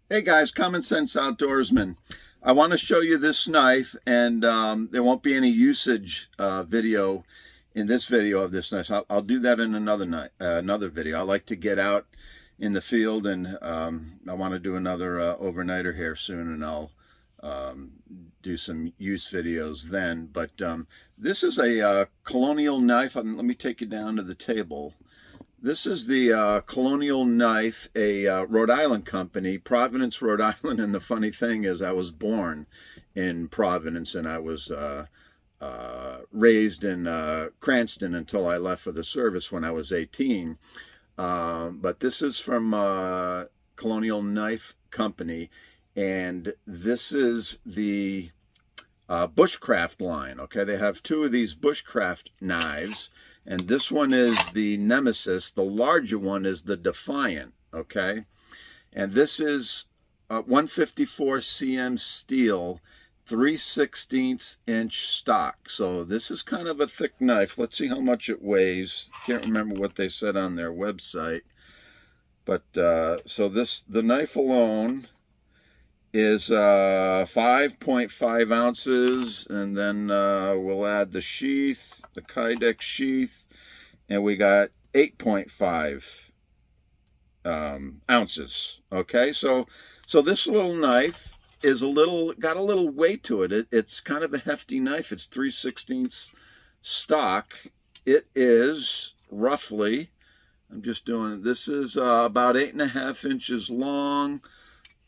Hey guys, Common Sense Outdoorsman. I want to show you this knife, and there won't be any usage video in this video of this knife. I'll do that in another video. I like to get out in the field, and I want to do another overnighter here soon, and I'll do some use videos then. But this is a Colonial knife. Let me take you down to the table. This is the Colonial knife, a Rhode Island company, Providence, Rhode Island. And the funny thing is I was born in Providence, and I was raised in Cranston until I left for the service when I was 18. But this is from Colonial Knife Company, and this is the Bushcraft line. Okay, they have two of these Bushcraft knives, and this one is the Nemesis. The larger one is the Defiant. Okay, and this is 154 cm steel, 3/16 inch stock. So this is kind of a thick knife. Let's see how much it weighs. Can't remember what they said on their website, but so the knife alone is 5.5 ounces, and then we'll add the sheath, the Kydex sheath, and we got 8.5 ounces. Okay, so this little knife is got a little weight to it. It's kind of a hefty knife. It's 3/16 stock. It is roughly, this is about 8.5 inches long.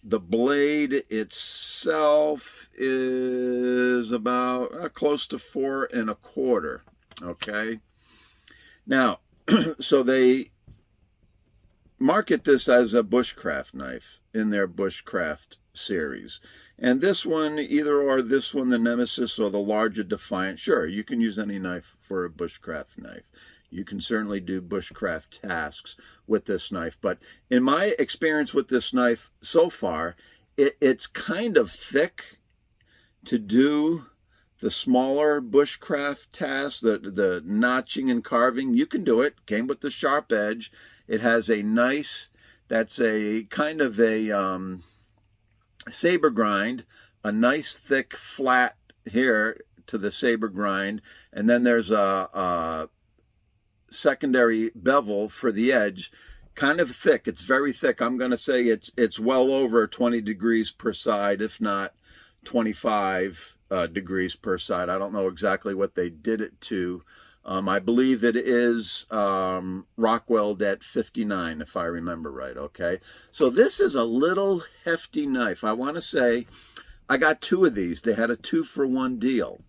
The blade itself is about close to 4 1/4. Okay. Now, so they market this as a bushcraft knife in their bushcraft series. And this one, this one, the Nemesis, or the larger Defiant, sure, you can use any knife for a bushcraft knife. You can certainly do bushcraft tasks with this knife. But in my experience with this knife so far, it's kind of thick to do the smaller bushcraft tasks, the notching and carving. You can do it. Came with the sharp edge. It has a nice, that's a kind of a saber grind, a nice thick flat here to the saber grind. And then there's a secondary bevel for the edge, kind of thick. It's very thick. I'm going to say it's well over 20 degrees per side, if not 25 degrees per side. I don't know exactly what they did it to. I believe it is Rockwelled at 59, if I remember right. Okay, so this is a little hefty knife. I want to say I got two of these. They had a 2-for-1 deal.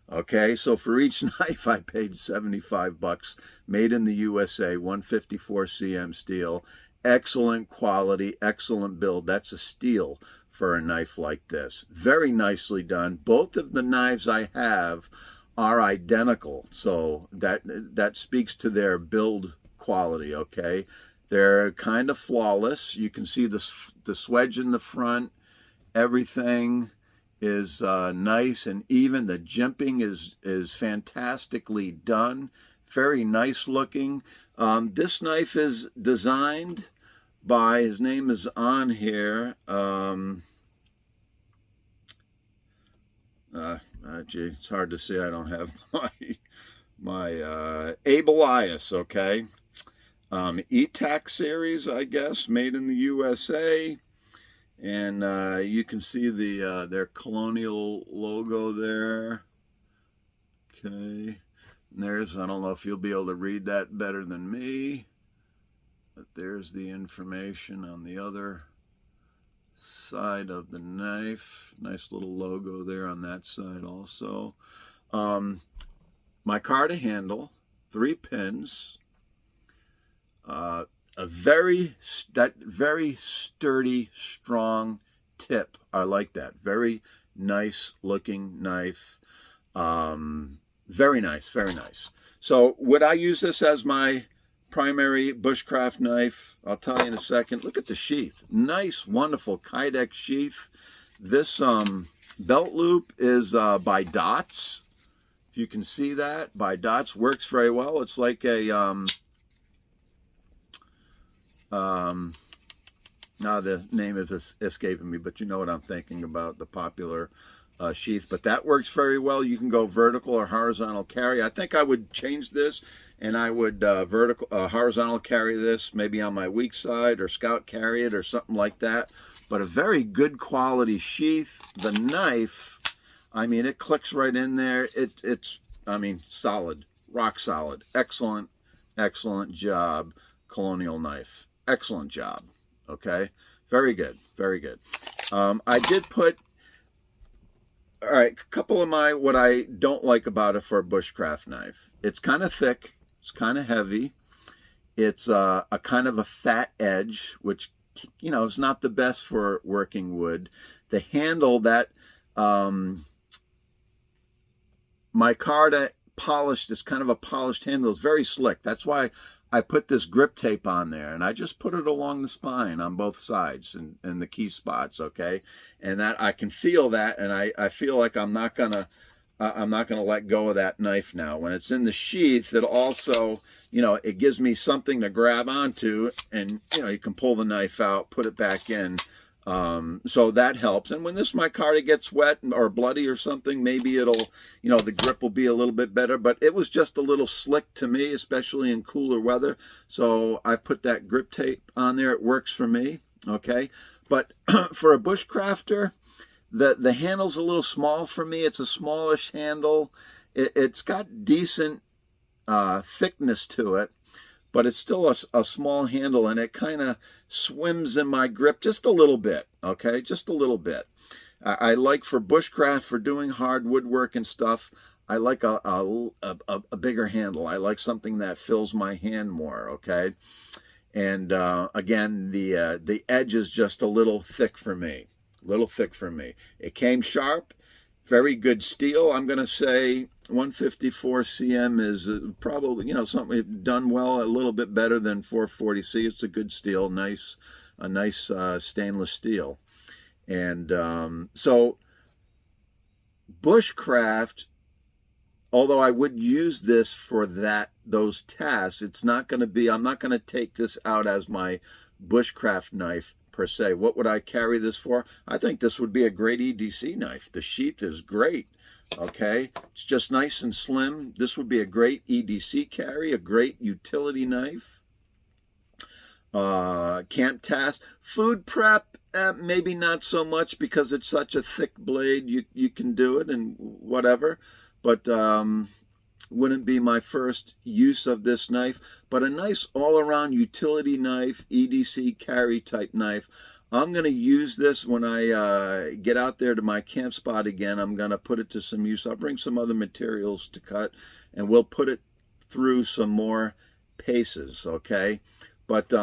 Okay, so for each knife I paid $75, made in the USA, 154 cm steel, excellent quality, excellent build. That's a steal for a knife like this. Very nicely done. Both of the knives I have are identical, so that speaks to their build quality. Okay, they're kind of flawless. You can see the swedge in the front. Everything is nice and even. The jimping is fantastically done. Very nice looking. This knife is designed by, his name is on here, gee, it's hard to see. I don't have my Abe Elias. Okay, ETAC series, I guess, made in the USA. And you can see their Colonial logo there. Okay, and there's, I don't know if you'll be able to read that better than me, but there's the information on the other side of the knife. Nice little logo there on that side also. Micarta handle, 3 pins. A very sturdy, strong tip. I like that. Very nice looking knife. Very nice, very nice. So would I use this as my primary bushcraft knife? I'll tell you in a second. Look at the sheath. Nice, wonderful Kydex sheath. This belt loop is by Dots. If you can see that, by Dots, works very well. It's like a The name is escaping me, but you know what I'm thinking about, the popular sheath. But that works very well. You can go vertical or horizontal carry. I think I would change this, and I would horizontal carry this maybe on my weak side, or scout carry it or something like that. But a very good quality sheath. The knife, I mean, it clicks right in there. It's I mean, solid, rock solid. Excellent, excellent job, Colonial knife. Excellent job. Okay, very good, very good. I did put, all right, a couple of what I don't like about it for a bushcraft knife. It's kind of thick, it's kind of heavy, it's a kind of a fat edge, which, you know, is not the best for working wood. The handle, that micarta polished, is kind of a polished handle, is very slick. That's why I put this grip tape on there, and I just put it along the spine on both sides and the key spots, okay? And that I can feel that, and I feel like I'm not gonna let go of that knife now. When it's in the sheath, it also, you know, it gives me something to grab onto, and, you know, you can pull the knife out, put it back in. So that helps. And when this micarta gets wet or bloody or something, maybe it'll, you know, the grip will be a little bit better. But it was just a little slick to me, especially in cooler weather. So I put that grip tape on there. It works for me, okay? But for a bushcrafter, the handle's a little small for me. It's a smallish handle. It's got decent thickness to it, but it's still a small handle, and it kind of swims in my grip just a little bit, okay? Just a little bit. I like, for bushcraft, for doing hard woodwork and stuff, I like a bigger handle. I like something that fills my hand more, okay? And again, the edge is just a little thick for me. A little thick for me. It came sharp. Very good steel. I'm going to say 154 cm is probably, you know, something done well, a little bit better than 440C. It's a good steel, a nice stainless steel. And so bushcraft, although I would use this for those tasks, it's not going to be, I'm not going to take this out as my bushcraft knife per se. What would I carry this for? I think this would be a great EDC knife. The sheath is great, okay? It's just nice and slim. This would be a great EDC carry, a great utility knife. Camp task. Food prep, maybe not so much, because it's such a thick blade. You can do it and whatever, but wouldn't be my first use of this knife. But a nice all-around utility knife, EDC carry type knife. I'm going to use this when I get out there to my camp spot again. I'm going to put it to some use. I'll bring some other materials to cut, and we'll put it through some more paces, okay? But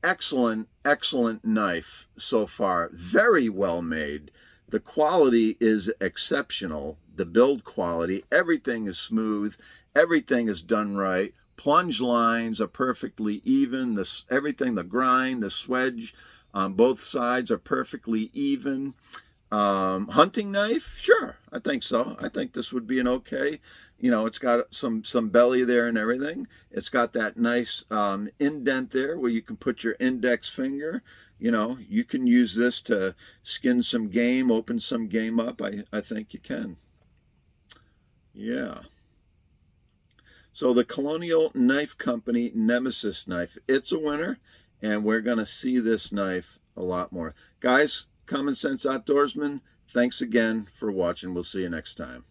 excellent, excellent knife so far. Very well made. The quality is exceptional. The build quality, everything is smooth, everything is done right. Plunge lines are perfectly even. Everything, the grind, the swedge on both sides are perfectly even. Hunting knife, sure, I think so. I think this would be an okay. You know, it's got some belly there and everything. It's got that nice indent there where you can put your index finger. You know, you can use this to skin some game, open some game up. I think you can. Yeah. So the Colonial Knife Company Nemesis knife, it's a winner, and we're going to see this knife a lot more. Guys, Common Sense Outdoorsman, thanks again for watching. We'll see you next time.